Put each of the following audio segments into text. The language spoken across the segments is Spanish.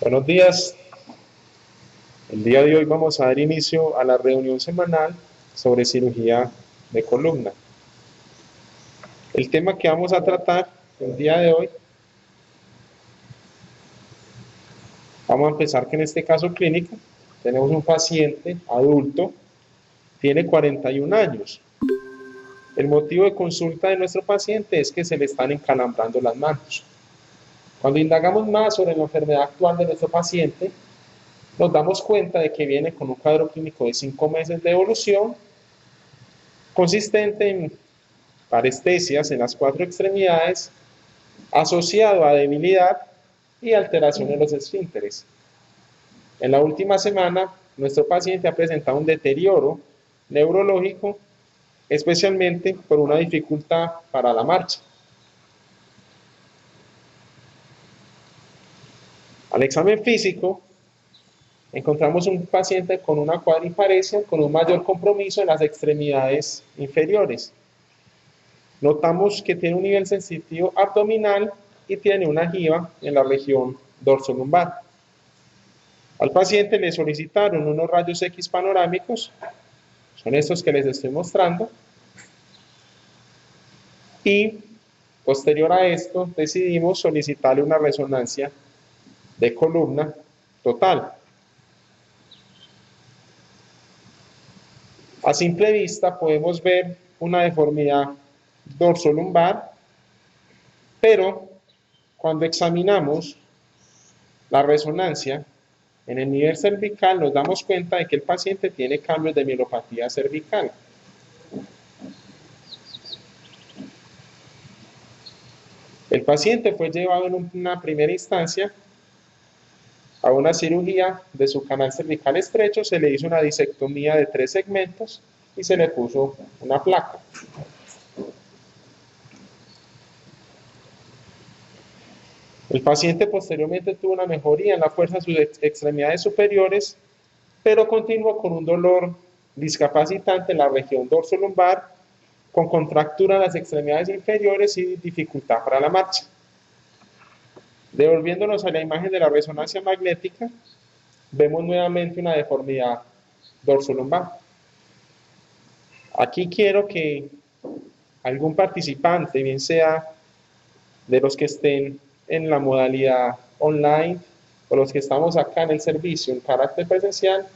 Buenos días. El día de hoy vamos a dar inicio a la reunión semanal sobre cirugía de columna. El tema que vamos a tratar el día de hoy, vamos a empezar que en este caso clínico tenemos un paciente adulto, tiene 41 años. El motivo de consulta de nuestro paciente es que se le están encalambrando las manos. Cuando indagamos más sobre la enfermedad actual de nuestro paciente, nos damos cuenta de que viene con un cuadro clínico de 5 meses de evolución, consistente en parestesias en las 4 extremidades, asociado a debilidad y alteración en los esfínteres. En la última semana, nuestro paciente ha presentado un deterioro neurológico, especialmente por una dificultad para la marcha. Al examen físico, encontramos un paciente con una cuadriparesia, con un mayor compromiso en las extremidades inferiores. Notamos que tiene un nivel sensitivo abdominal y tiene una jiba en la región dorsolumbar. Al paciente le solicitaron unos rayos X panorámicos, son estos que les estoy mostrando, y posterior a esto decidimos solicitarle una resonancia de columna total. A simple vista podemos ver una deformidad dorsolumbar, pero cuando examinamos la resonancia en el nivel cervical nos damos cuenta de que el paciente tiene cambios de mielopatía cervical. El paciente fue llevado en una primera instancia a una cirugía de su canal cervical estrecho, se le hizo una disectomía de 3 segmentos y se le puso una placa. El paciente posteriormente tuvo una mejoría en la fuerza de sus extremidades superiores, pero continuó con un dolor discapacitante en la región dorsolumbar, con contractura en las extremidades inferiores y dificultad para la marcha. Devolviéndonos a la imagen de la resonancia magnética, vemos nuevamente una deformidad dorsolumbar. Aquí quiero que algún participante, bien sea de los que estén en la modalidad online o los que estamos acá en el servicio en carácter presencial,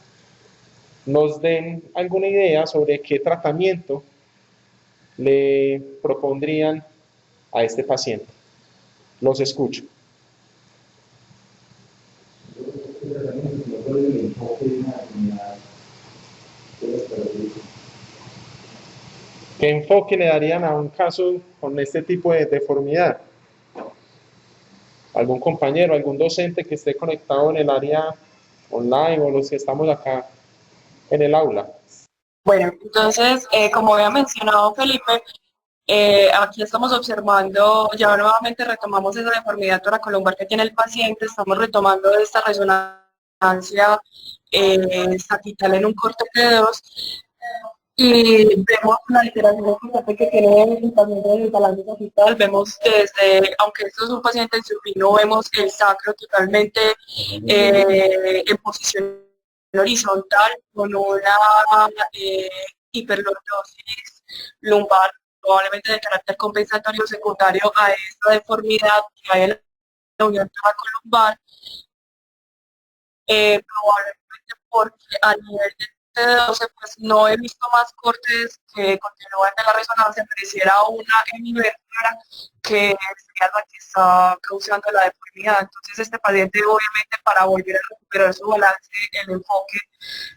nos den alguna idea sobre qué tratamiento le propondrían a este paciente. Los escucho. ¿Qué enfoque le darían a un caso con este tipo de deformidad? ¿Algún compañero, algún docente que esté conectado en el área online o los que estamos acá en el aula? Bueno, entonces, como había mencionado Felipe, aquí estamos observando, ya nuevamente retomamos esa deformidad toracolumbar que tiene el paciente, estamos retomando esta resonancia sagital en un corte de dedos y vemos la alteración importante que tiene el paciente en el talante sagital, vemos desde, aunque esto es un paciente en supino, vemos el sacro totalmente en posición horizontal con una hiperlordosis lumbar, probablemente de carácter compensatorio secundario a esta deformidad que hay en la unión toracolumbar, probablemente porque a nivel de T12 pues no he visto más cortes que continúen de la resonancia, pareciera una hemivertebra que sería la que está causando la deformidad. Entonces este paciente obviamente para volver a recuperar su balance, el enfoque,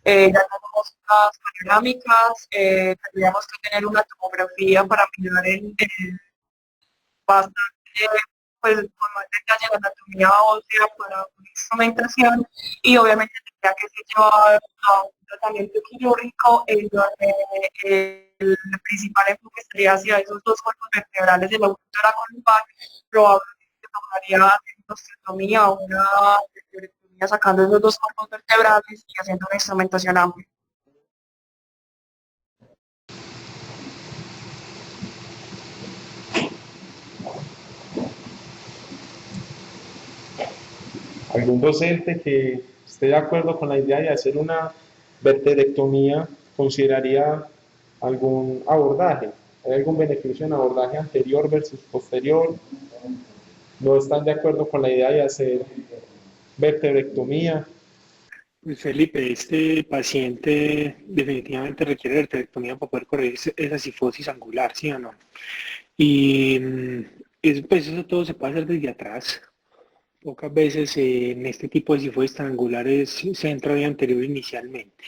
ya tenemos unas panorámicas, tendríamos que tener una tomografía para mirar el bastante, pues con más detalle la anatomía ósea para una instrumentación y obviamente tendría que ser llevado a un tratamiento quirúrgico en donde el principal enfoque sería hacia esos dos cuerpos vertebrales de la autora columbar, probablemente tocaría hacer una osteotomía o una esterectomía sacando esos dos cuerpos vertebrales y haciendo una instrumentación amplia. ¿Algún docente que esté de acuerdo con la idea de hacer una vertebrectomía consideraría algún abordaje? ¿Hay algún beneficio en abordaje anterior versus posterior? ¿No están de acuerdo con la idea de hacer vertebrectomía? Pues Felipe, este paciente definitivamente requiere vertebrectomía para poder corregir esa cifosis angular, ¿sí o no? Y pues eso todo se puede hacer desde atrás. Pocas veces en este tipo de cifosis tan angulares se entra vía anterior inicialmente.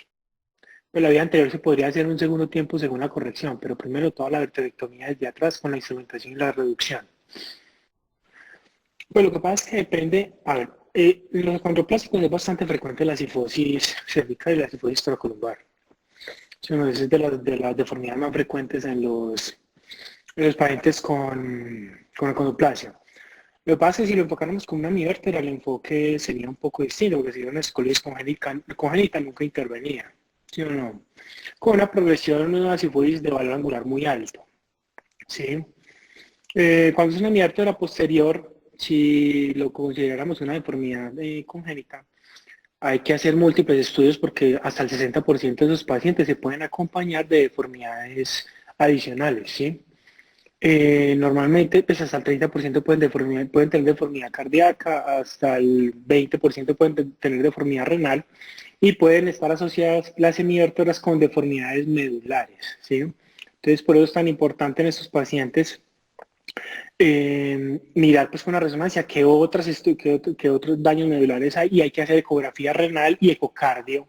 Pues la vía anterior se podría hacer en un segundo tiempo según la corrección, pero primero toda la vertebrectomía desde atrás con la instrumentación y la reducción. Pues lo que pasa es que depende, a ver, en los acondroplásicos es bastante frecuente la cifosis cervical y la cifosis toracolumbar. Es de las deformidades más frecuentes en los pacientes con acondroplasia. Lo que pasa es que si lo enfocáramos con una miovértebra, el enfoque sería un poco distinto, porque sería una escoliosis congénita nunca intervenía, ¿sí o no? Con una progresión de una cifosis de valor angular muy alto, ¿sí? Cuando es una miovértebra posterior, si lo consideráramos una deformidad congénita, hay que hacer múltiples estudios porque hasta el 60% de esos pacientes se pueden acompañar de deformidades adicionales, ¿sí? Normalmente pues hasta el 30% pueden tener deformidad cardíaca, hasta el 20% pueden tener deformidad renal y pueden estar asociadas las hemivértebras con deformidades medulares, ¿sí? Entonces por eso es tan importante en estos pacientes mirar pues con la resonancia qué otros daños medulares hay, y hay que hacer ecografía renal y ecocardio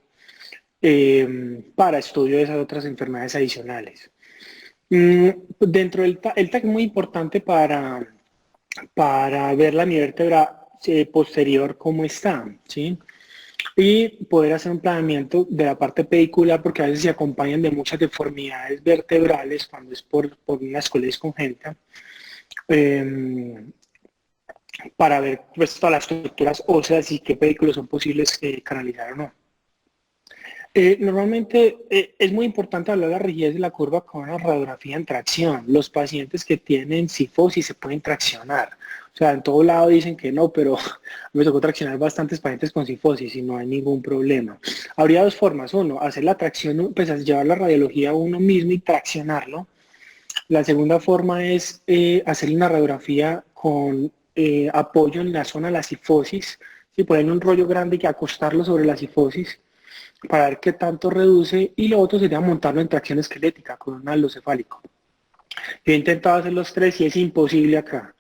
para estudio de esas otras enfermedades adicionales. Dentro del el TAC es muy importante para ver la vértebra posterior cómo está, ¿sí? Y poder hacer un planeamiento de la parte pedicular, porque a veces se acompañan de muchas deformidades vertebrales cuando es por una escoliosis congénita, para ver pues, todas las estructuras óseas y qué pedículos son posibles canalizar o no. Normalmente es muy importante hablar de la rigidez de la curva con una radiografía en tracción. Los pacientes que tienen cifosis se pueden traccionar. O sea, en todo lado dicen que no, pero me tocó traccionar bastantes pacientes con cifosis y no hay ningún problema. Habría dos formas. Uno, hacer la tracción, pues llevar la radiología a uno mismo y traccionarlo. La segunda forma es hacer una radiografía con apoyo en la zona de la cifosis. Si ponen un rollo grande y que acostarlo sobre la cifosis para ver qué tanto reduce, y lo otro sería montarlo en tracción esquelética con un halo cefálico. Yo he intentado hacer los tres y es imposible acá.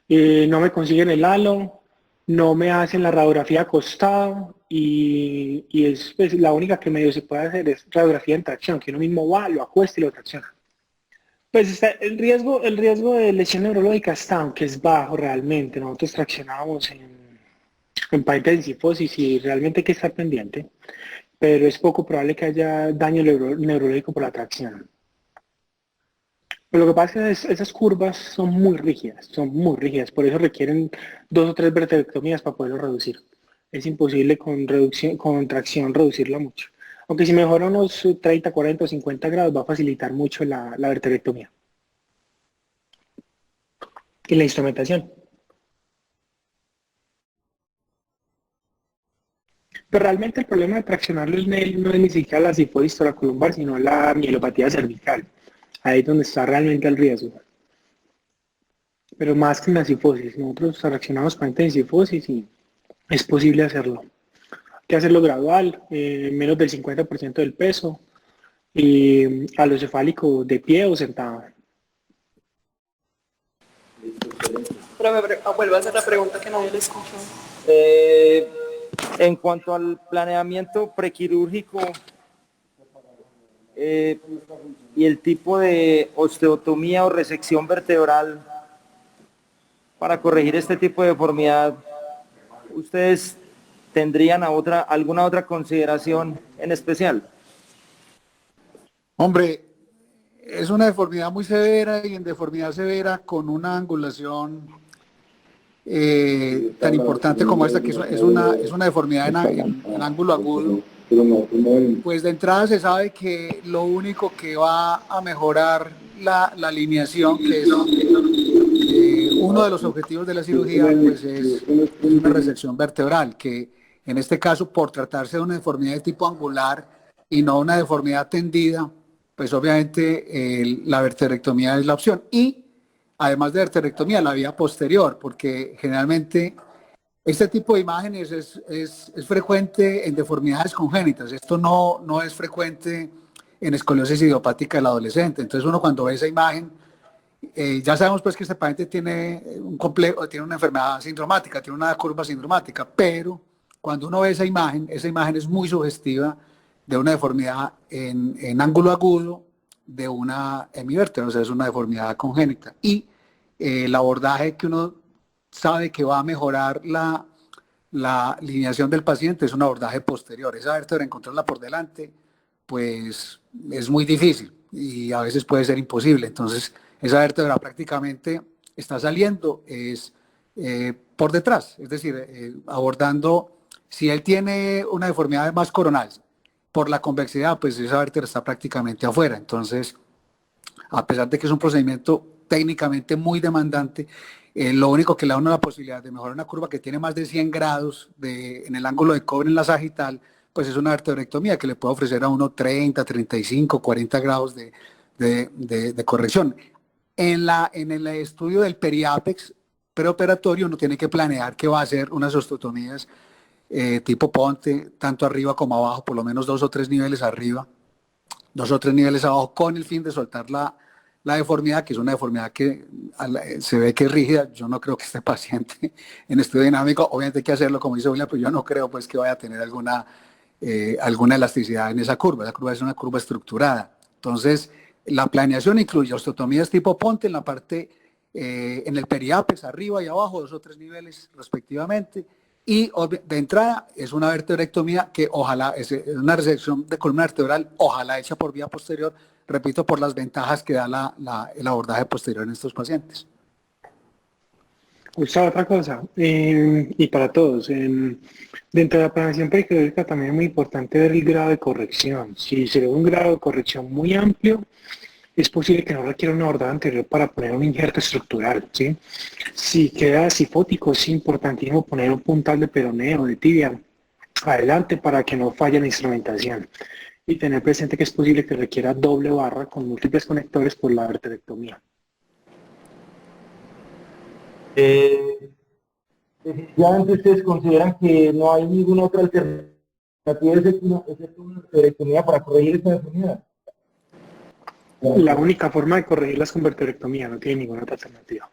No me consiguen el halo, no me hacen la radiografía acostado y es pues, la única que medio se puede hacer es radiografía en tracción, que uno mismo va, lo acuesta y lo tracciona. Pues está, el riesgo de lesión neurológica está, aunque es bajo realmente. Nosotros traccionábamos en pacientes de cifosis y realmente hay que estar pendiente, pero es poco probable que haya daño neurológico por la tracción. Pero lo que pasa es que esas curvas son muy rígidas, por eso requieren 2 o 3 vertebrectomías para poderlo reducir. Es imposible con tracción reducirla mucho. Aunque si mejora unos 30, 40 o 50 grados va a facilitar mucho la vertebrectomía. Y la instrumentación. Pero realmente el problema de traccionarlo no es ni siquiera la cifosis toracolumbar, sino la mielopatía cervical. Ahí es donde está realmente el riesgo. Pero más que en la cifosis, nosotros traccionamos pacientes en cifosis y es posible hacerlo. Hay que hacerlo gradual, menos del 50% del peso, y alocefálico de pie o sentado. Pero vuelvo a hacer la pregunta que nadie le escuchó. En cuanto al planeamiento prequirúrgico y el tipo de osteotomía o resección vertebral para corregir este tipo de deformidad, ¿ustedes tendrían alguna otra consideración en especial? Hombre, es una deformidad muy severa, y en deformidad severa con una angulación tan importante como esta, que es una deformidad en ángulo agudo, pues de entrada se sabe que lo único que va a mejorar la alineación, que es uno de los objetivos de la cirugía pues, es una resección vertebral, que en este caso, por tratarse de una deformidad de tipo angular y no una deformidad tendida, pues obviamente la vertebrectomía es la opción. Y además de vertebrectomía, la vía posterior, porque generalmente este tipo de imágenes es frecuente en deformidades congénitas. Esto no es frecuente en escoliosis idiopática del adolescente. Entonces uno cuando ve esa imagen, ya sabemos pues que este paciente tiene tiene una enfermedad sindromática, tiene una curva sindromática, pero cuando uno ve esa imagen es muy sugestiva de una deformidad en ángulo agudo de una hemivértebra, o sea, es una deformidad congénita. Y el abordaje que uno sabe que va a mejorar la alineación del paciente es un abordaje posterior. Esa vértebra, encontrarla por delante, pues es muy difícil y a veces puede ser imposible. Entonces, esa vértebra prácticamente está saliendo por detrás, es decir, abordando, si él tiene una deformidad más coronal, por la convexidad, pues esa vértebra está prácticamente afuera. Entonces, a pesar de que es un procedimiento técnicamente muy demandante, lo único que le da a uno la posibilidad de mejorar una curva que tiene más de 100 grados en el ángulo de cobre en la sagital, pues es una vertebrectomía que le puede ofrecer a uno 30, 35, 40 grados de corrección. En el estudio del periápex preoperatorio uno tiene que planear que va a hacer unas osteotomías tipo Ponte, tanto arriba como abajo, por lo menos 2 o 3 niveles arriba, 2 o 3 niveles abajo, con el fin de soltar la deformidad, que es una deformidad que se ve que es rígida. Yo no creo que este paciente en estudio dinámico, obviamente hay que hacerlo como dice William, pero yo no creo pues que vaya a tener alguna elasticidad en esa curva. La curva es una curva estructurada. Entonces, la planeación incluye osteotomías tipo Ponte en la parte, en el periápex, arriba y abajo, 2 o 3 niveles respectivamente. Y de entrada es una vertebrectomía que ojalá, es una resección de columna vertebral, ojalá hecha por vía posterior, repito, por las ventajas que da el abordaje posterior en estos pacientes. Otra cosa, y para todos, dentro de la planeación periquirúrgica también es muy importante ver el grado de corrección. Si se ve un grado de corrección muy amplio, es posible que no requiera un abordaje anterior para poner un injerto estructural, ¿sí? Si queda cifótico, es importantísimo poner un puntal de peroneo, de tibia, adelante para que no falle la instrumentación. Y tener presente que es posible que requiera doble barra con múltiples conectores por la vertebrectomía. Definitivamente ustedes consideran que no hay ninguna otra alternativa excepto una vertebrectomía para corregir esta enfermedad. La única forma de corregirla es con vertebrectomía, no tiene ninguna otra alternativa.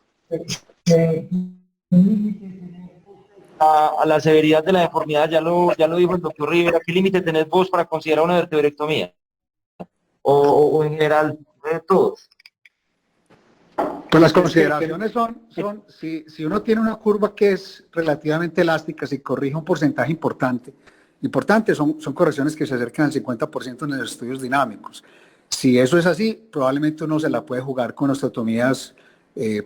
A la severidad de la deformidad, ya lo dijo el doctor Rivera, ¿qué límite tenés vos para considerar una vertebrectomía? O en general, de todos. Pues las consideraciones son si uno tiene una curva que es relativamente elástica, si corrige un porcentaje importante son correcciones que se acercan al 50% en los estudios dinámicos. Si eso es así, probablemente uno se la puede jugar con osteotomías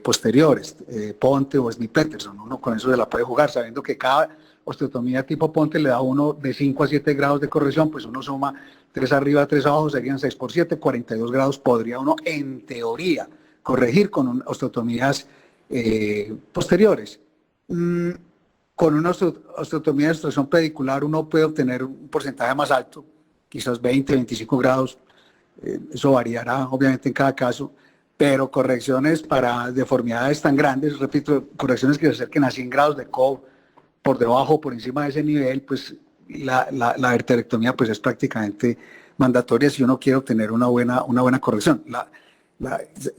posteriores, Ponte o Smith Peterson. Uno con eso se la puede jugar, sabiendo que cada osteotomía tipo Ponte le da a uno de 5 a 7 grados de corrección, pues uno suma 3 arriba, 3 abajo, serían 6 por 7, 42 grados podría uno, en teoría, corregir con osteotomías posteriores. Con una osteotomía de extracción pedicular uno puede obtener un porcentaje más alto, quizás 20, 25 grados. Eso variará obviamente en cada caso, pero correcciones para deformidades tan grandes, repito, correcciones que se acerquen a 100 grados de COB por debajo o por encima de ese nivel, pues la vertebrectomía pues es prácticamente mandatoria si uno quiere obtener una buena corrección.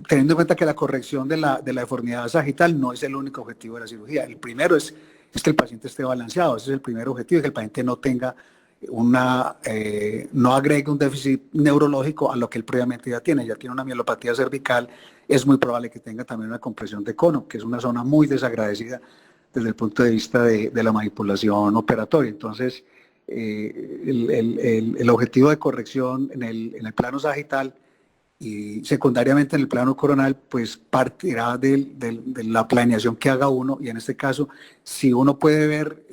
Teniendo en cuenta que la corrección de la deformidad sagital no es el único objetivo de la cirugía. El primero es que el paciente esté balanceado, ese es el primer objetivo, que el paciente no tenga no agregue un déficit neurológico a lo que él previamente ya tiene una mielopatía cervical, es muy probable que tenga también una compresión de cono, que es una zona muy desagradecida desde el punto de vista de la manipulación operatoria. Entonces, el objetivo de corrección en el plano sagital y secundariamente en el plano coronal, pues partirá de la planeación que haga uno, y en este caso, si uno puede ver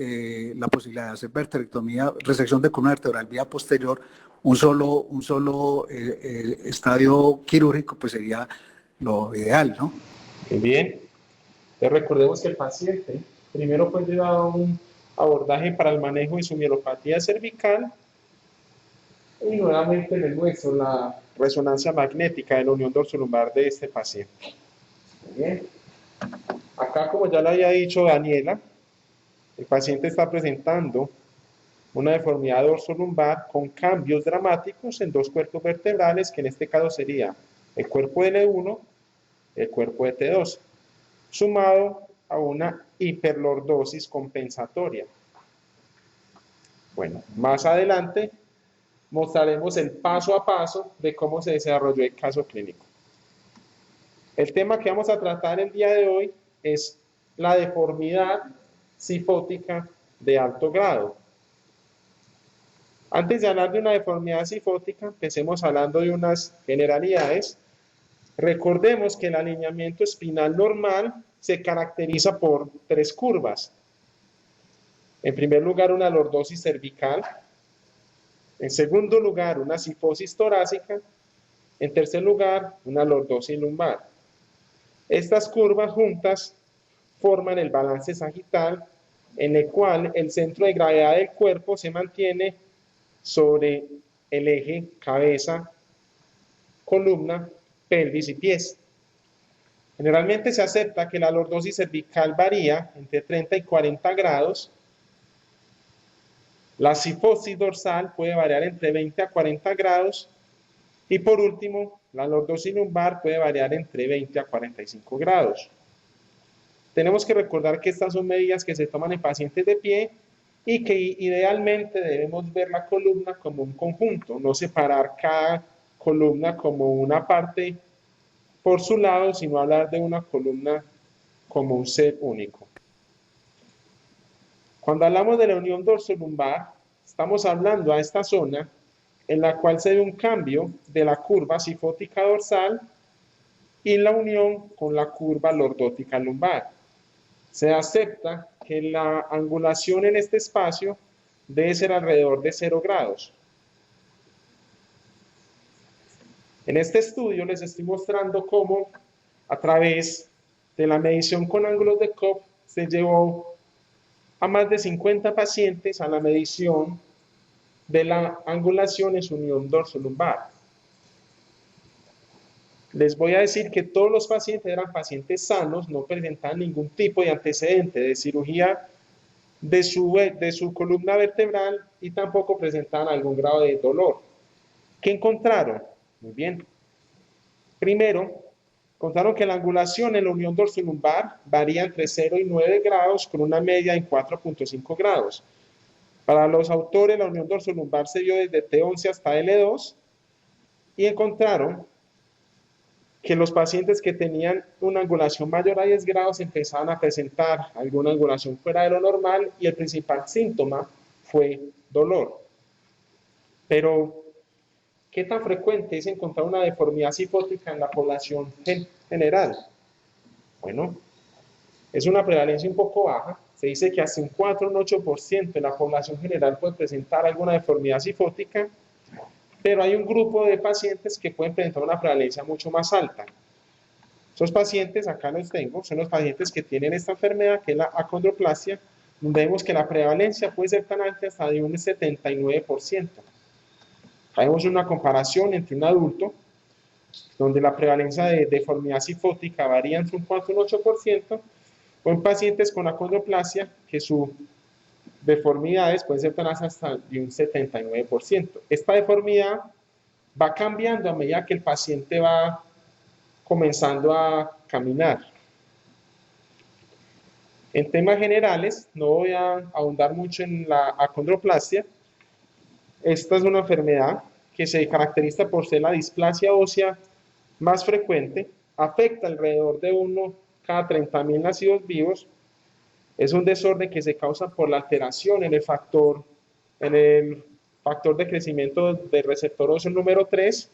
la posibilidad de hacer vertebrectomía, resección de columna vertebral vía posterior, un solo estadio quirúrgico, pues sería lo ideal, ¿no? Muy bien. Entonces recordemos que el paciente primero fue llevado a un abordaje para el manejo de su mielopatía cervical y nuevamente le muestro la resonancia magnética de la unión dorsolumbar de este paciente. Bien. Acá, como ya le había dicho Daniela, el paciente está presentando una deformidad dorsolumbar con cambios dramáticos en dos cuerpos vertebrales, que en este caso sería el cuerpo de L1 y el cuerpo de T2, sumado a una hiperlordosis compensatoria. Bueno, más adelante mostraremos el paso a paso de cómo se desarrolló el caso clínico. El tema que vamos a tratar el día de hoy es la deformidad cifótica de alto grado. Antes de hablar de una deformidad cifótica, empecemos hablando de unas generalidades. Recordemos que el alineamiento espinal normal se caracteriza por tres curvas. En primer lugar, una lordosis cervical. En segundo lugar, una cifosis torácica. En tercer lugar, una lordosis lumbar. Estas curvas juntas forman el balance sagital, en el cual el centro de gravedad del cuerpo se mantiene sobre el eje cabeza, columna, pelvis y pies. Generalmente se acepta que la lordosis cervical varía entre 30 y 40 grados. La cifosis dorsal puede variar entre 20 a 40 grados. Y por último, la lordosis lumbar puede variar entre 20 a 45 grados. Tenemos que recordar que estas son medidas que se toman en pacientes de pie y que idealmente debemos ver la columna como un conjunto, no separar cada columna como una parte por su lado, sino hablar de una columna como un ser único. Cuando hablamos de la unión dorsolumbar, estamos hablando a esta zona en la cual se ve un cambio de la curva cifótica dorsal y la unión con la curva lordótica lumbar. Se acepta que la angulación en este espacio debe ser alrededor de 0 grados. En este estudio les estoy mostrando cómo a través de la medición con ángulos de Cobb se llevó a más de 50 pacientes a la medición de la angulación en su unión dorsolumbar. Les voy a decir que todos los pacientes eran pacientes sanos, no presentaban ningún tipo de antecedente de cirugía de su columna vertebral y tampoco presentaban algún grado de dolor. ¿Qué encontraron? Muy bien. Primero, encontraron que la angulación en la unión dorsolumbar varía entre 0 y 9 grados con una media en 4.5 grados. Para los autores, la unión dorsolumbar se vio desde T11 hasta L2 y encontraron que los pacientes que tenían una angulación mayor a 10 grados empezaban a presentar alguna angulación fuera de lo normal y el principal síntoma fue dolor. Pero, ¿qué tan frecuente es encontrar una deformidad cifótica en la población general? Bueno, es una prevalencia un poco baja. Se dice que hasta un 4 o un 8% de la población general puede presentar alguna deformidad cifótica, pero hay un grupo de pacientes que pueden presentar una prevalencia mucho más alta. Esos pacientes, acá los tengo, son los pacientes que tienen esta enfermedad, que es la acondroplasia, donde vemos que la prevalencia puede ser tan alta hasta de un 79%. Vemos una comparación entre un adulto, donde la prevalencia de deformidad cifótica varía entre un 4 y un 8%, o en pacientes con acondroplasia, que sus deformidades pueden ser tan altas hasta de un 79%. Esta deformidad va cambiando a medida que el paciente va comenzando a caminar. En temas generales, no voy a ahondar mucho en la acondroplasia. Esta es una enfermedad que se caracteriza por ser la displasia ósea más frecuente, afecta alrededor de 1 cada 30.000 nacidos vivos. Es un desorden que se causa por la alteración en el factor de crecimiento del receptor óseo número 3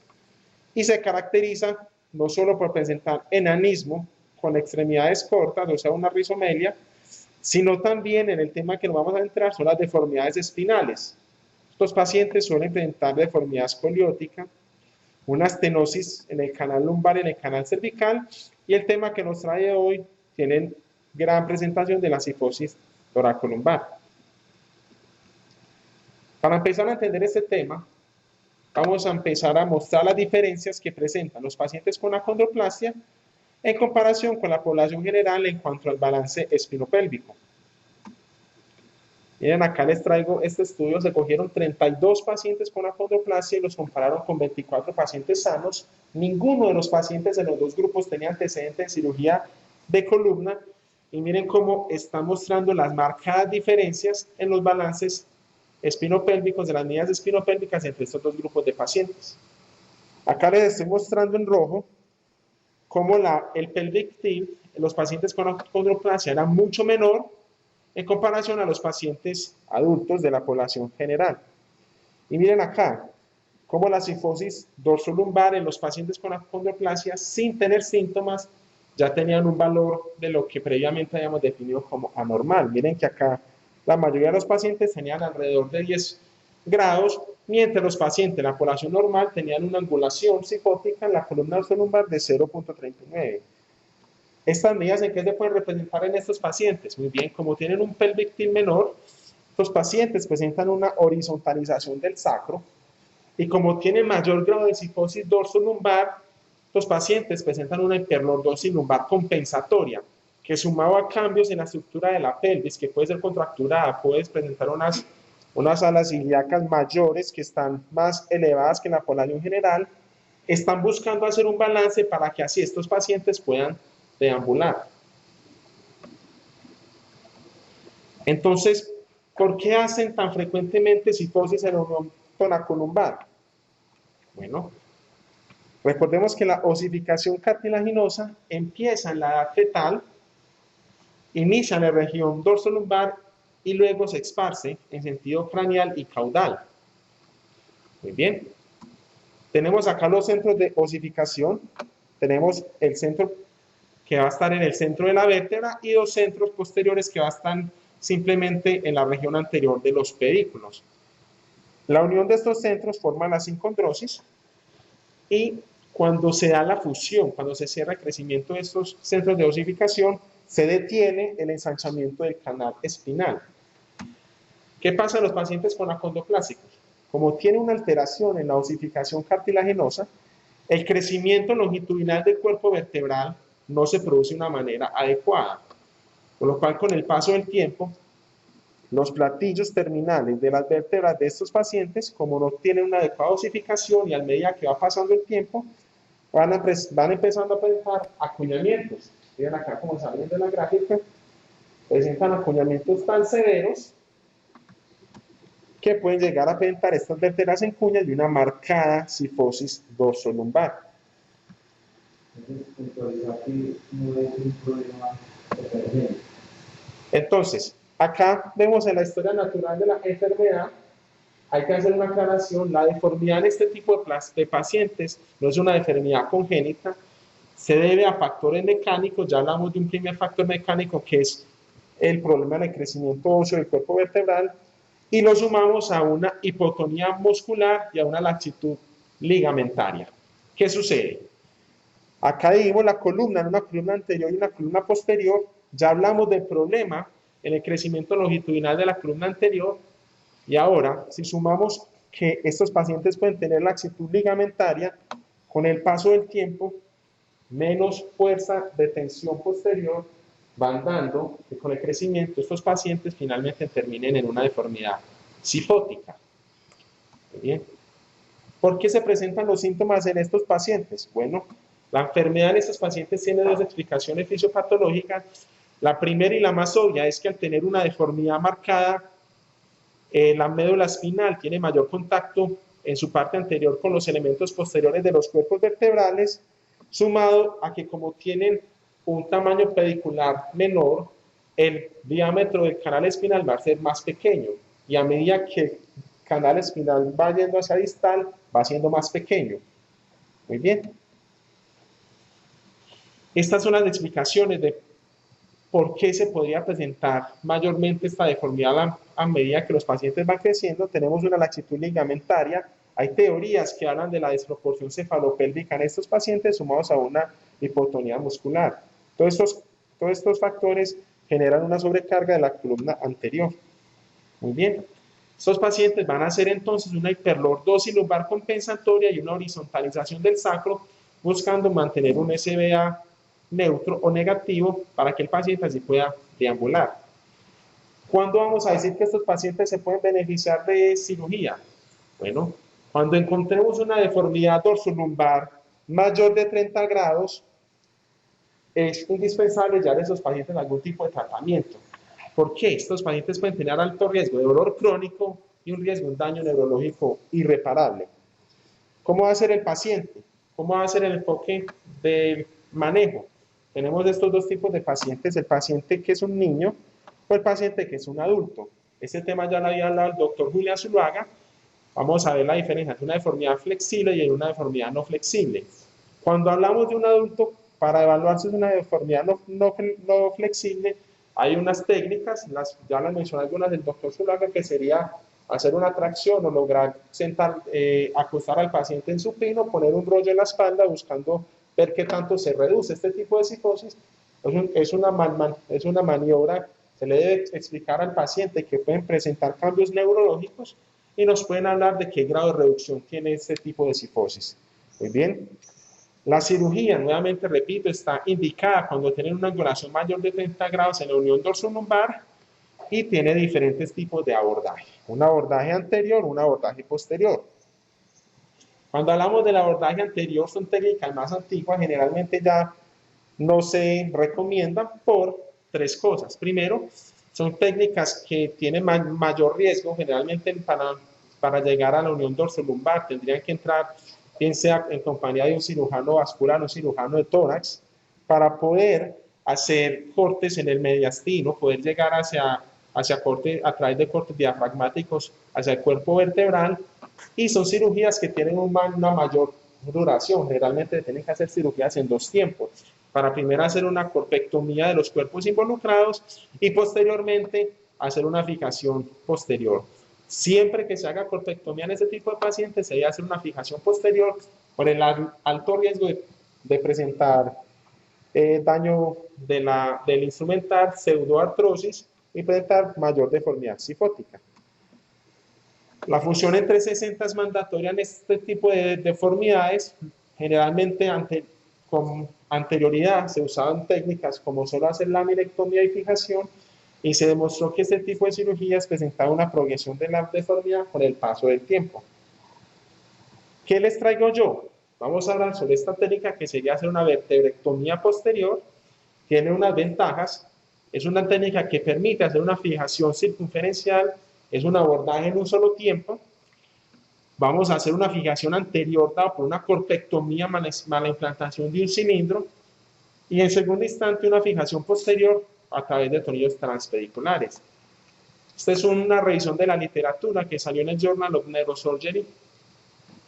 y se caracteriza no solo por presentar enanismo con extremidades cortas, o sea, una rizomelia, sino también en el tema que nos vamos a entrar son las deformidades espinales. Estos pacientes suelen presentar deformidad escoliótica, una estenosis en el canal lumbar y en el canal cervical, y el tema que nos trae hoy tienen gran presentación de la cifosis toracolumbar. Para empezar a entender este tema, vamos a empezar a mostrar las diferencias que presentan los pacientes con acondroplasia en comparación con la población general en cuanto al balance espinopélvico. Miren, acá les traigo este estudio. Se cogieron 32 pacientes con acondroplasia y los compararon con 24 pacientes sanos. Ninguno de los pacientes en los dos grupos tenía antecedente de cirugía de columna. Y miren cómo está mostrando las marcadas diferencias en los balances espinopélvicos, de las medidas espinopélvicas entre estos dos grupos de pacientes. Acá les estoy mostrando en rojo cómo el pelvic tilt en los pacientes con acondroplasia era mucho menor en comparación a los pacientes adultos de la población general. Y miren acá, cómo la cifosis dorsolumbar en los pacientes con acondroplasia sin tener síntomas ya tenían un valor de lo que previamente habíamos definido como anormal. Miren que acá la mayoría de los pacientes tenían alrededor de 10 grados, mientras los pacientes de la población normal tenían una angulación cifótica en la columna dorsolumbar de 0.39. ¿Estas medidas en qué se pueden representar en estos pacientes? Muy bien, como tienen un pelvic tilt menor, los pacientes presentan una horizontalización del sacro, y como tienen mayor grado de cifosis dorsolumbar, los pacientes presentan una hiperlordosis lumbar compensatoria, que sumado a cambios en la estructura de la pelvis, que puede ser contracturada, puede presentar unas alas ilíacas mayores que están más elevadas que en la población general, están buscando hacer un balance para que así estos pacientes puedan deambular. Entonces, ¿por qué hacen tan frecuentemente cifosis en la unión toracolumbar? Bueno, recordemos que la osificación cartilaginosa empieza en la edad fetal, inicia en la región dorsolumbar y luego se esparce en sentido craneal y caudal. Muy bien. Tenemos acá los centros de osificación. Tenemos el centro que va a estar en el centro de la vértebra y dos centros posteriores que va a estar simplemente en la región anterior de los pedículos. La unión de estos centros forma la sincondrosis y cuando se da la fusión, cuando se cierra el crecimiento de estos centros de osificación, se detiene el ensanchamiento del canal espinal. ¿Qué pasa en los pacientes con acondroplásicos? Como tiene una alteración en la osificación cartilaginosa, el crecimiento longitudinal del cuerpo vertebral no se produce de una manera adecuada, por lo cual con el paso del tiempo, los platillos terminales de las vértebras de estos pacientes, como no tienen una adecuada osificación y a medida que va pasando el tiempo, van empezando a presentar acuñamientos. Miren acá como salen de la gráfica, presentan acuñamientos tan severos que pueden llegar a presentar estas vértebras en cuñas y una marcada cifosis dorsolumbar. Entonces, acá vemos en la historia natural de la enfermedad, hay que hacer una aclaración, la deformidad en este tipo de pacientes no es una deformidad congénita, se debe a factores mecánicos. Ya hablamos de un primer factor mecánico que es el problema del crecimiento óseo del cuerpo vertebral, y lo sumamos a una hipotonía muscular y a una laxitud ligamentaria. ¿Qué sucede? Acá vimos la columna, en una columna anterior y una columna posterior. Ya hablamos del problema en el crecimiento longitudinal de la columna anterior, y ahora, si sumamos que estos pacientes pueden tener laxitud ligamentaria, con el paso del tiempo, menos fuerza de tensión posterior, van dando que con el crecimiento estos pacientes finalmente terminen en una deformidad cifótica. Muy bien. ¿Por qué se presentan los síntomas en estos pacientes? Bueno, la enfermedad en estos pacientes tiene dos explicaciones fisiopatológicas. La primera y la más obvia es que al tener una deformidad marcada, la médula espinal tiene mayor contacto en su parte anterior con los elementos posteriores de los cuerpos vertebrales, sumado a que como tienen un tamaño pedicular menor, el diámetro del canal espinal va a ser más pequeño, y a medida que el canal espinal va yendo hacia distal, va siendo más pequeño. Muy bien. Estas son las explicaciones de por qué se podría presentar mayormente esta deformidad a medida que los pacientes van creciendo. Tenemos una laxitud ligamentaria. Hay teorías que hablan de la desproporción cefalopélvica en estos pacientes sumados a una hipotonía muscular. Todos estos Todos estos factores generan una sobrecarga de la columna anterior. Muy bien. Estos pacientes van a hacer entonces una hiperlordosis lumbar compensatoria y una horizontalización del sacro, buscando mantener un SBA neutro o negativo para que el paciente así pueda deambular. ¿Cuándo vamos a decir que estos pacientes se pueden beneficiar de cirugía? Bueno, cuando encontremos una deformidad dorsolumbar mayor de 30 grados, es indispensable ya a esos pacientes algún tipo de tratamiento. ¿Por qué? Estos pacientes pueden tener alto riesgo de dolor crónico y un riesgo de un daño neurológico irreparable. ¿Cómo va a ser el paciente? ¿Cómo va a ser el enfoque del manejo? Tenemos estos dos tipos de pacientes, el paciente que es un niño o el paciente que es un adulto. Este tema ya lo había hablado el doctor Julián Zuluaga. Vamos a ver la diferencia entre una deformidad flexible y una deformidad no flexible. Cuando hablamos de un adulto, para evaluar si es una deformidad no flexible, hay unas técnicas, ya las mencioné algunas del doctor Zuluaga, que sería hacer una tracción o lograr acostar al paciente en supino, poner un rollo en la espalda buscando ver qué tanto se reduce. Este tipo de psicosis es una maniobra, se le debe explicar al paciente que pueden presentar cambios neurológicos y nos pueden hablar de qué grado de reducción tiene este tipo de psicosis. Muy bien. La cirugía, nuevamente repito, está indicada cuando tienen una angulación mayor de 30 grados en la unión dorsolumbar y tiene diferentes tipos de abordaje. Un abordaje anterior, un abordaje posterior. Cuando hablamos del abordaje anterior, son técnicas más antiguas, generalmente ya no se recomiendan por tres cosas. Primero, son técnicas que tienen mayor riesgo, generalmente para llegar a la unión dorsolumbar tendrían que entrar, bien sea en compañía de un cirujano vascular o un cirujano de tórax, para poder hacer cortes en el mediastino, poder llegar hacia corte, a través de cortes diafragmáticos hacia el cuerpo vertebral, y son cirugías que tienen una mayor duración. Generalmente tienen que hacer cirugías en dos tiempos, para primero hacer una corpectomía de los cuerpos involucrados y posteriormente hacer una fijación posterior. Siempre que se haga corpectomía en este tipo de pacientes, se debe hacer una fijación posterior por el alto riesgo de presentar daño del instrumental, pseudoartrosis y presentar mayor deformidad cifótica. La función en 360 es mandatoria en este tipo de deformidades. Generalmente con anterioridad se usaban técnicas como solo hacer laminectomía y fijación, y se demostró que este tipo de cirugías presentaba una progresión de la deformidad con el paso del tiempo. ¿Qué les traigo yo? Vamos a hablar sobre esta técnica que sería hacer una vertebrectomía posterior. Tiene unas ventajas. Es una técnica que permite hacer una fijación circunferencial, es un abordaje en un solo tiempo. Vamos a hacer una fijación anterior dada por una corpectomía, mala implantación de un cilindro, y en segundo instante una fijación posterior a través de tornillos transpediculares. Esta es una revisión de la literatura que salió en el Journal of Neurosurgery,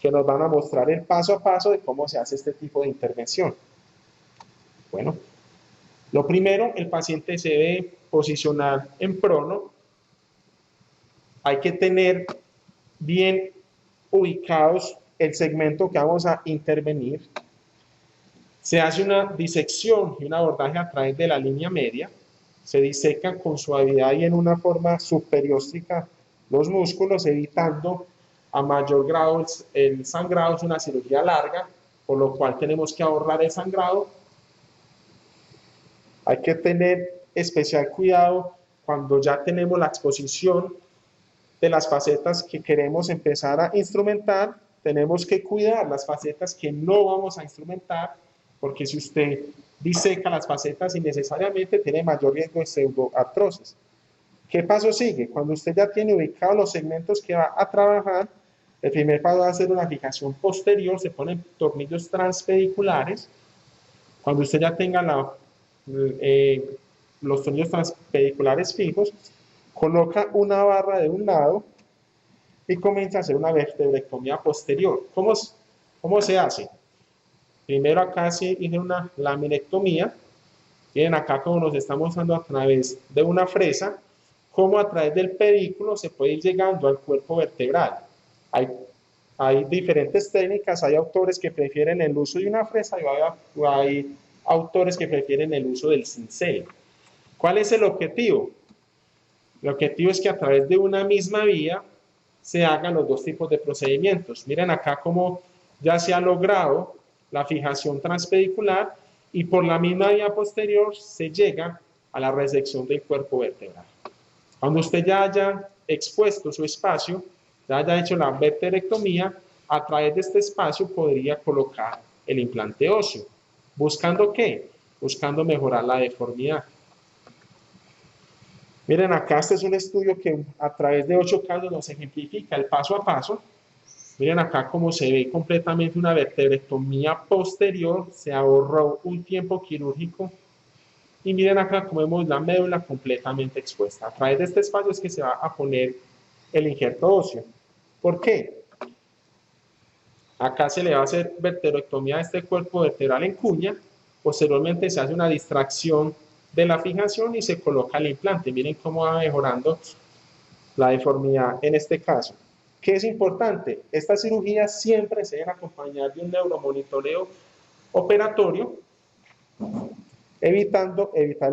que nos van a mostrar el paso a paso de cómo se hace este tipo de intervención. Bueno, lo primero, el paciente se debe posicionar en prono. Hay que tener bien ubicados el segmento que vamos a intervenir. Se hace una disección y un abordaje a través de la línea media. Se disecan con suavidad y en una forma subperióstica los músculos, evitando a mayor grado el sangrado. Es una cirugía larga, por lo cual tenemos que ahorrar el sangrado. Hay que tener especial cuidado cuando ya tenemos la exposición de las facetas que queremos empezar a instrumentar. Tenemos que cuidar las facetas que no vamos a instrumentar, porque si usted diseca las facetas innecesariamente, tiene mayor riesgo de pseudoartrosis. ¿Qué paso sigue? Cuando usted ya tiene ubicados los segmentos que va a trabajar, el primer paso va a ser una fijación posterior. Se ponen tornillos transpediculares. Cuando usted ya tenga los tornillos transpediculares fijos, coloca una barra de un lado y comienza a hacer una vertebrectomía posterior. ¿Cómo se hace? Primero acá se hizo una laminectomía. Miren acá como nos está mostrando a través de una fresa, cómo a través del pedículo se puede ir llegando al cuerpo vertebral. Hay diferentes técnicas. Hay autores que prefieren el uso de una fresa y hay autores que prefieren el uso del cincel. ¿Cuál es el objetivo? El objetivo es que a través de una misma vía se hagan los dos tipos de procedimientos. Miren acá cómo ya se ha logrado la fijación transpedicular y por la misma vía posterior se llega a la resección del cuerpo vertebral. Cuando usted ya haya expuesto su espacio, ya haya hecho la vertebrectomía, a través de este espacio podría colocar el implante óseo. ¿Buscando qué? Buscando mejorar la deformidad. Miren, acá este es un estudio que a través de 8 casos nos ejemplifica el paso a paso. Miren acá cómo se ve completamente una vertebrectomía posterior, se ahorró un tiempo quirúrgico. Y miren acá cómo vemos la médula completamente expuesta. A través de este espacio es que se va a poner el injerto óseo. ¿Por qué? Acá se le va a hacer vertebrectomía a este cuerpo vertebral en cuña. Posteriormente se hace una distracción de la fijación y se coloca el implante. Miren cómo va mejorando la deformidad en este caso. ¿Qué es importante? Estas cirugías siempre se deben acompañar de un neuromonitoreo operatorio, evitar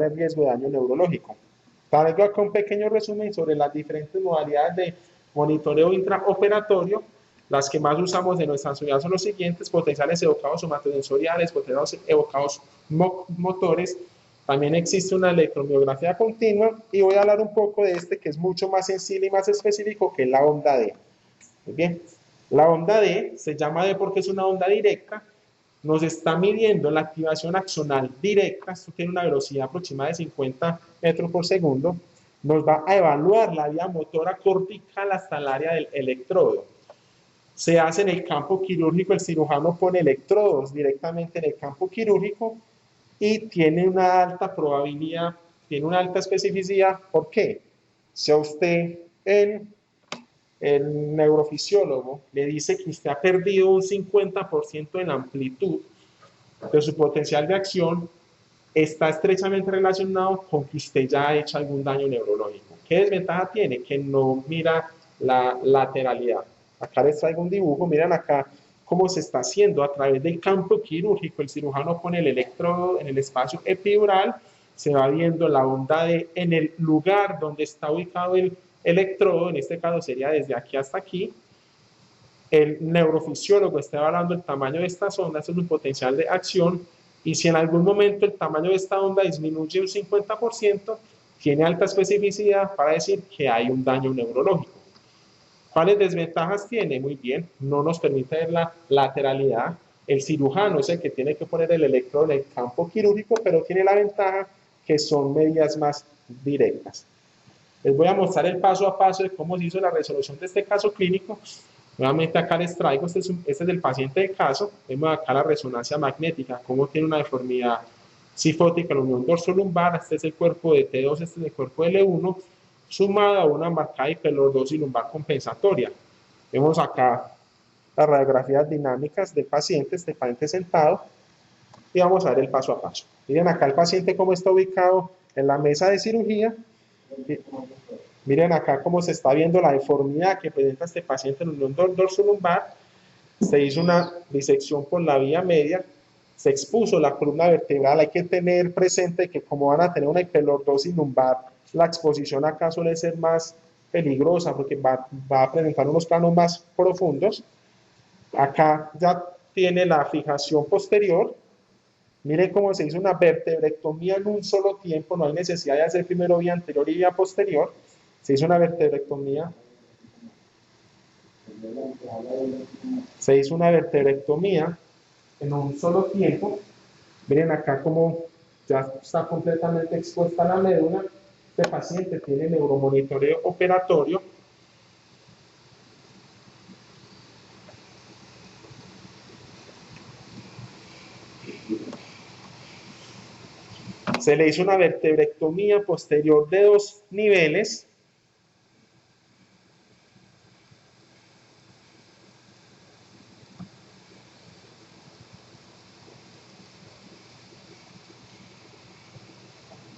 el riesgo de daño neurológico. Traigo acá un pequeño resumen sobre las diferentes modalidades de monitoreo intraoperatorio. Las que más usamos en nuestra sociedad son los siguientes: potenciales evocados somatosensoriales, potenciales evocados motores. También existe una electromiografía continua y voy a hablar un poco de este que es mucho más sensible y más específico, que es la onda D. Muy bien, la onda D se llama D porque es una onda directa, nos está midiendo la activación axonal directa, esto tiene una velocidad aproximada de 50 metros por segundo, nos va a evaluar la vía motora cortical hasta el área del electrodo. Se hace en el campo quirúrgico, el cirujano pone electrodos directamente en el campo quirúrgico y tiene una alta probabilidad, tiene una alta especificidad. ¿Por qué? Si a usted el neurofisiólogo le dice que usted ha perdido un 50% en amplitud de su potencial de acción, está estrechamente relacionado con que usted ya ha hecho algún daño neurológico. ¿Qué desventaja tiene? Que no mira la lateralidad. Acá les traigo un dibujo, miren acá cómo se está haciendo a través del campo quirúrgico. El cirujano pone el electrodo en el espacio epidural, se va viendo la onda en el lugar donde está ubicado el electrodo, en este caso sería desde aquí hasta aquí. El neurofisiólogo está evaluando el tamaño de estas ondas, es un potencial de acción, y si en algún momento el tamaño de esta onda disminuye un 50%, tiene alta especificidad para decir que hay un daño neurológico. ¿Cuáles desventajas tiene? Muy bien, no nos permite ver la lateralidad. El cirujano es el que tiene que poner el electrodo en el campo quirúrgico, pero tiene la ventaja que son medidas más directas. Les voy a mostrar el paso a paso de cómo se hizo la resolución de este caso clínico. Nuevamente acá les traigo, este es el paciente de caso. Vemos acá la resonancia magnética, cómo tiene una deformidad cifótica en la unión dorso-lumbar. Este es el cuerpo de T2, este es el cuerpo de L1, sumado a una marcada hiperlordosis lumbar compensatoria. Vemos acá las radiografías dinámicas del paciente, este paciente sentado, y vamos a ver el paso a paso. Miren acá el paciente cómo está ubicado en la mesa de cirugía. Miren acá cómo se está viendo la deformidad que presenta este paciente en la unión dorso-lumbar. Se hizo una disección por la vía media, se expuso la columna vertebral. Hay que tener presente que como van a tener una hiperlordosis lumbar, la exposición acá suele ser más peligrosa porque va a presentar unos planos más profundos. Acá ya tiene la fijación posterior. Miren cómo se hizo una vertebrectomía en un solo tiempo, no hay necesidad de hacer primero vía anterior y vía posterior. Se hizo una vertebrectomía. Se hizo una vertebrectomía en un solo tiempo. Miren acá cómo ya está completamente expuesta la médula. Este paciente tiene neuromonitoreo operatorio. Se le hizo una vertebrectomía posterior de 2 niveles.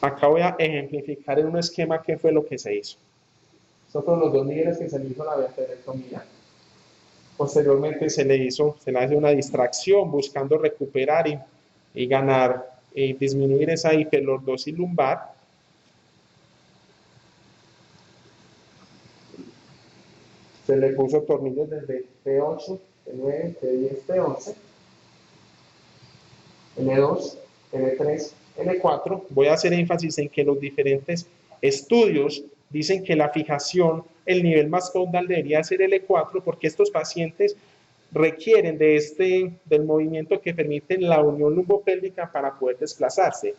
Acá voy a ejemplificar en un esquema qué fue lo que se hizo. Estos fueron los 2 niveles que se le hizo la vertebrectomía. Posteriormente se le hace una distracción buscando recuperar y ganar disminuir esa hiperlordosis lumbar. Se le puso tornillos desde P8, P9, P10, P11, L2, L3, L4. Voy a hacer énfasis en que los diferentes estudios dicen que la fijación, el nivel más caudal debería ser L4 porque estos pacientes requieren del movimiento que permite la unión lumbopélvica para poder desplazarse.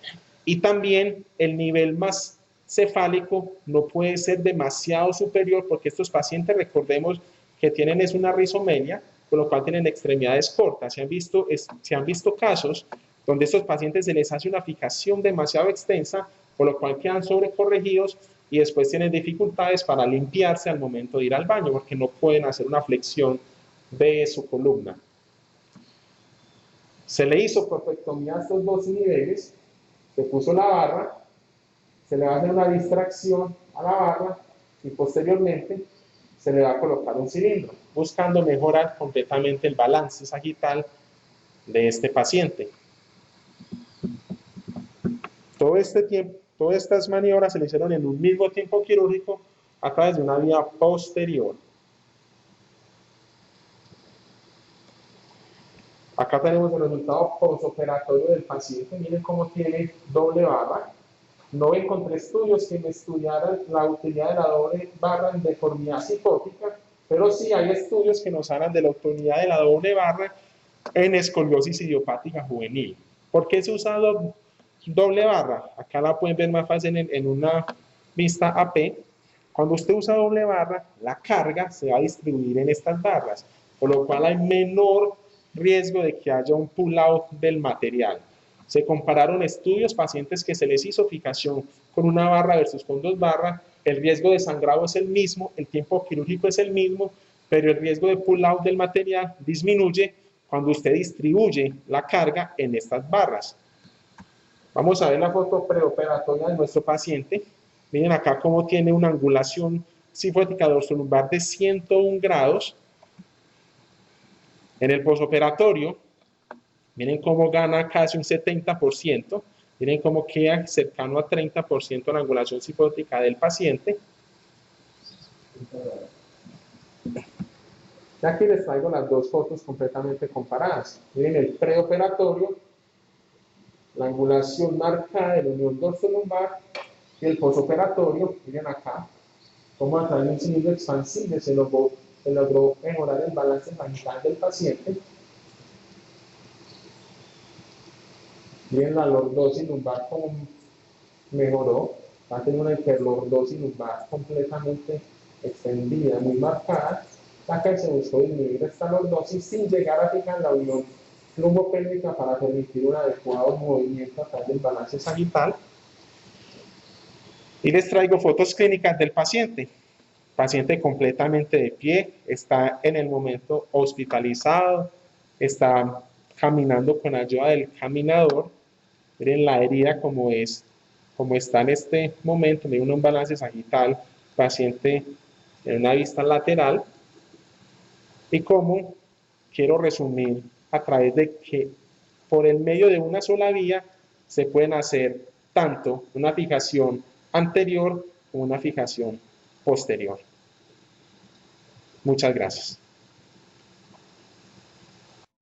Y también el nivel más cefálico no puede ser demasiado superior porque estos pacientes, recordemos que tienen una rizomelia, con lo cual tienen extremidades cortas. Se han visto casos donde a estos pacientes se les hace una fijación demasiado extensa, por lo cual quedan sobrecorregidos y después tienen dificultades para limpiarse al momento de ir al baño porque no pueden hacer una flexión de su columna. Se le hizo corpectomía a estos dos niveles, se puso la barra, se le va a hacer una distracción a la barra y posteriormente se le va a colocar un cilindro, buscando mejorar completamente el balance sagital de este paciente. Todo este tiempo, todas estas maniobras se le hicieron en un mismo tiempo quirúrgico a través de una vía posterior. Acá tenemos el resultado postoperatorio del paciente. Miren cómo tiene doble barra. No encontré estudios que me estudiaran la utilidad de la doble barra en deformidad psicótica, pero sí hay estudios que nos hablan de la utilidad de la doble barra en escoliosis idiopática juvenil. ¿Por qué se usa doble barra? Acá la pueden ver más fácil en una vista AP. Cuando usted usa doble barra, la carga se va a distribuir en estas barras, por lo cual hay menor riesgo de que haya un pull-out del material. Se compararon estudios, pacientes que se les hizo fijación con una barra versus con dos barras, el riesgo de sangrado es el mismo, el tiempo quirúrgico es el mismo, pero el riesgo de pull-out del material disminuye cuando usted distribuye la carga en estas barras. Vamos a ver la foto preoperatoria de nuestro paciente. Miren acá cómo tiene una angulación cifótica dorsolumbar de 101 grados. En el posoperatorio, miren cómo gana casi un 70%, miren cómo queda cercano a 30% la angulación cifótica del paciente. Ya aquí les traigo las dos fotos completamente comparadas. Miren el preoperatorio, la angulación marcada de la unión dorsolumbar y el posoperatorio, miren acá, cómo a través de un cilindro expansible se logró mejorar el balance sagital del paciente. Miren la lordosis lumbar como mejoró, va a tener una hiperlordosis lumbar completamente extendida, muy marcada. Acá se buscó disminuir esta lordosis sin llegar a fijar la unión lumbopélvica para permitir un adecuado movimiento a través del balance sagital. Y les traigo fotos clínicas del paciente. Paciente completamente de pie, está en el momento hospitalizado, está caminando con ayuda del caminador. Miren la herida como está en este momento, miren un balance sagital, paciente en una vista lateral. Y como quiero resumir a través de que por el medio de una sola vía se pueden hacer tanto una fijación anterior como una fijación posterior. Muchas gracias.